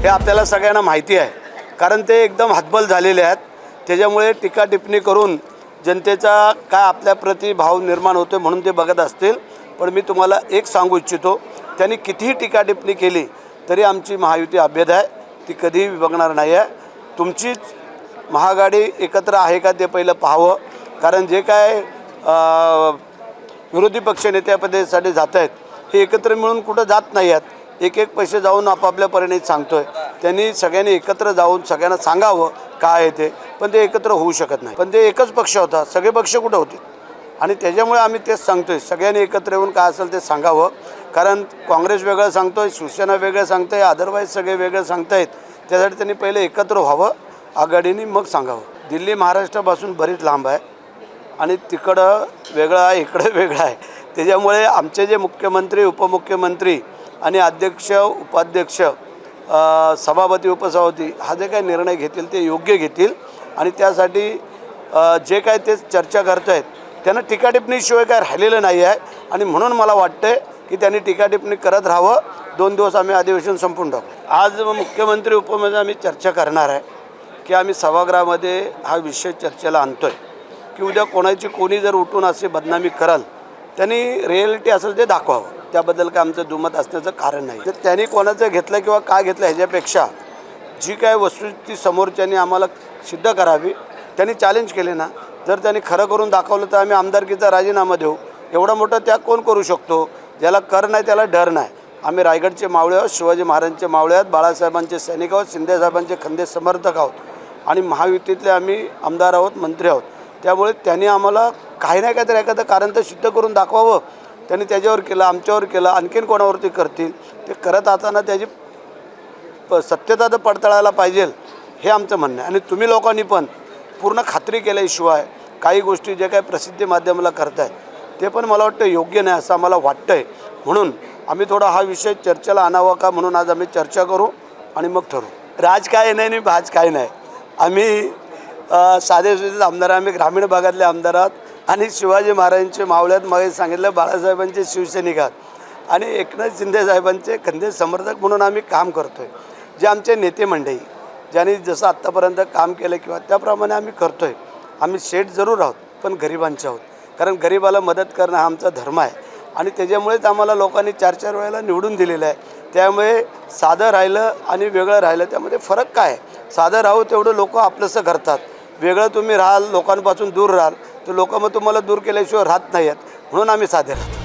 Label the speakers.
Speaker 1: हे आपल्याला सगळ्यांना माहिती आहे, कारण ते एकदम हतबल झालेले आहेत। त्याच्यामुळे टीका टिप्पणी करून जनतेचा काय आपल्याप्रती भाव निर्माण होतो म्हणून ते बघत असतील। पण मी तुम्हाला एक सांगू इच्छितो, त्यांनी कितीही टीका टिप्पणी केली तरी आमची महायुती अभेद आहे, ती कधीही विभागणार नाही आहे। तुमचीच महाआघाडी एकत्र आहे का ते पहिलं पाहावं, कारण जे काय विरोधी पक्ष नेत्यापदासाठी जात आहेत हे एकत्र मिळून कुठं जात नाही आहेत। एक एक पैसे जाऊन आपापल्या परीने सांगतोय। त्यांनी सगळ्यांनी एकत्र जाऊन सगळ्यांना सांगावं काय आहे ते, पण ते एकत्र होऊ शकत नाही। पण ते एकच पक्ष होता, सगळे पक्ष कुठं होते? आणि त्याच्यामुळे आम्ही तेच सांगतोय, सगळ्यांनी एकत्र येऊन काय असेल ते सांगावं। कारण काँग्रेस वेगळं सांगतोय, शिवसेना वेगळं सांगतोय, अदरवाईज सगळे वेगळं सांगतायत। त्यासाठी त्यांनी पहिले एकत्र व्हावं आघाडीने, मग सांगावं। दिल्ली महाराष्ट्रापासून बरीच लांब आहे आणि तिकडं वेगळं आहे, इकडं वेगळं आहे। त्याच्यामुळे आमचे जे मुख्यमंत्री, उपमुख्यमंत्री आणि अध्यक्ष, उपाध्यक्ष, सभापती, उपसभापती हा जे काही निर्णय घेतील ते योग्य घेतील। आणि त्यासाठी जे काय ते चर्चा करत आहेत त्यांना टीका टिप्पणीशिवाय काय राहिलेलं नाही आहे। आणि म्हणून मला वाटतं की त्यांनी टीका टिप्पणी करत राहावं। 2 दिवस आम्ही अधिवेशन संपवून टाकू। आज मुख्यमंत्री, उपमुख्यमंत्री आम्ही चर्चा करणार आहे की आम्ही सभागृहामध्ये हा विषय चर्चेला आणतोय की उद्या कोणी जर उठून असे बदनामी कराल, त्यांनी रिॲलिटी असेल ते दाखवावं। त्याबद्दल काय आमचं दुमत असण्याचं कारण नाही। तर त्यांनी कोणाचं घेतलं किंवा काय घेतलं ह्याच्यापेक्षा जी काय वस्तुस्थिती समोरच्यांनी आम्हाला सिद्ध करावी, त्यांनी चॅलेंज केले ना, जर त्यांनी खरं करून दाखवलं तर आम्ही आमदारकीचा राजीनामा देऊ। एवढा मोठा त्याग कोण करू शकतो? ज्याला कर नाही त्याला डर नाही। आम्ही रायगडचे मावळे आहोत, शिवाजी महाराजांचे मावळे आहोत, बाळासाहेबांचे सैनिक आहोत, शिंदेसाहेबांचे खंदे समर्थक आहोत आणि महायुतीतले आम्ही आमदार आहोत, मंत्री आहोत। त्यामुळे त्यांनी आम्हाला काही नाही काहीतरी एखादं कारण तर सिद्ध करून दाखवावं। त्यांनी त्याच्यावर केलं, आमच्यावर केलं, आणखीन कोणावरती करतील। ते करत असताना त्याची सत्यता तर पडताळायला पाहिजे, हे आमचं म्हणणं आहे। आणि तुम्ही लोकांनी पण पूर्ण खात्री केल्याशिवाय काही गोष्टी जे काही प्रसिद्धी माध्यमाला करताय ते पण मला वाटतं योग्य नाही असं आम्हाला वाटतं आहे। म्हणून आम्ही थोडा हा विषय चर्चेला आणावा का म्हणून आज आम्ही चर्चा करू आणि मग ठरवू। राज काय नाही आणि भाज काय नाही। आम्ही साधे सुधे आमदार, आम्ही ग्रामीण भागातले आमदार आहात आणि शिवाजी महाराजांचे मावळ्यात मग सांगितलं बाळासाहेबांचे शिवसैनिक आहात आणि एकनाथ शिंदे साहेबांचे खंदे समर्थक म्हणून आम्ही काम करतो आहे। जे आमचे नेते मंडळी ज्यांनी जसं आत्तापर्यंत काम केलं किंवा त्याप्रमाणे आम्ही करतो आहे। आम्ही शेठ जरूर आहोत पण गरिबांचे आहोत, कारण गरिबाला मदत करणं हा आमचा धर्म आहे आणि त्याच्यामुळेच आम्हाला लोकांनी 4-4 वेळेला निवडून दिलेलं आहे। त्यामुळे साधं राहिलं आणि वेगळं राहिलं त्यामध्ये फरक काय आहे? साधं राहू तेवढं लोक आपलंसं करतात, वेगळं तुम्ही राहाल, लोकांपासून दूर राहाल तर लोक मग तुम्हाला दूर केल्याशिवाय राहत नाही आहेत। म्हणून आम्ही साधे राहतो।